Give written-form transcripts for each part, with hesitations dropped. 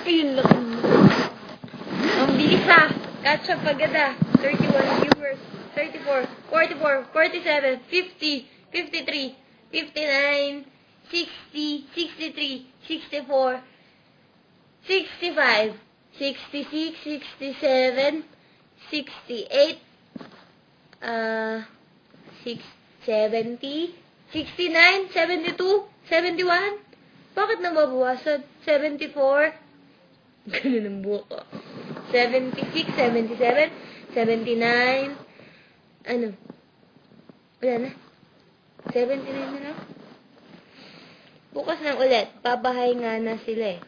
Ayun lang. Ang bilis ha. Catch up agad ah. 31 viewers. 34, 44, 47, 50, 53, 59, 60, 63, 64, 65, 66, 67, 68, 70, 69, 72, 71. Bakit nababawasan? 74. Ganun ang buhok ko. 76, 77, 79. Ano? Wala na. 79 na lang. Bukas na ulit. Pabahay nga na sila eh.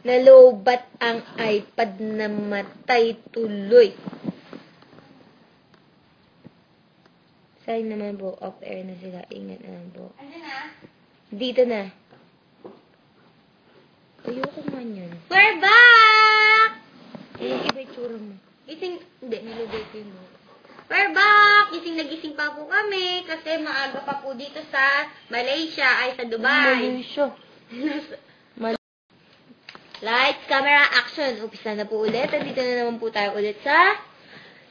Nalobat ang iPad na matay tuloy. Sayang naman po, off-air na sila. Ingat na lang po. Ano na? Dito na. Ayoko man yan. We're back! Iba itsura mo. Gising, hindi, Nilagay ko mo. we're back! Gising na gising pa po kami kasi maaga pa po dito sa Malaysia ay sa Dubai. Malaysia. Lights, camera, action! Umpisa na po ulit. Andito na naman po tayo ulit sa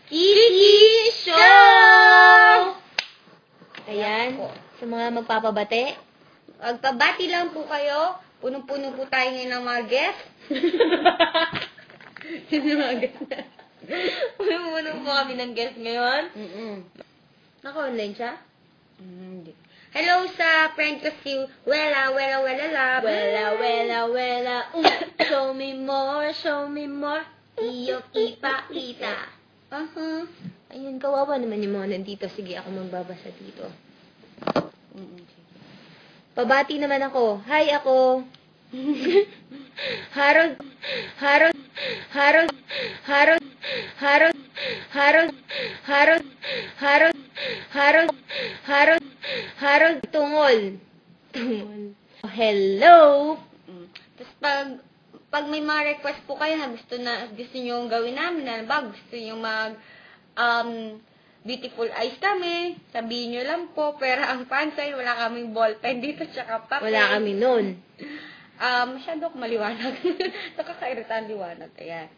Kiki Show! Ayan, sa mga magpapabate. Magpabati lang po kayo. Punong-puno po tayo ngayon ng mga guests. Sino mga guests na? Punong-puno po kami ng guests ngayon. Naka-online siya? Hindi. Hello sa friend ko si Wela, Wela, Wela, Love. Wela, wela, wela. Show me more, show me more. Iyo kita. Ayun, kawawa naman yung mga nandito. Sige, ako magbabasa dito. Pabati naman ako. Hi, ako. Harod, harod, harod, harod, harod, harod, harod, harod, harod, harod, harod, tungol. Tungol. Hello. Tapos pag may mga request po kayo na gusto niyo gawin namin, na ba gusto niyo mag beautiful eyes kami, sabihin niyo lang po, pero ang pansin, wala kaming ballpen dito, tsaka papel. Wala kami nun. Masyado maliwanag. Nakakairita ang liwanag. Ayan.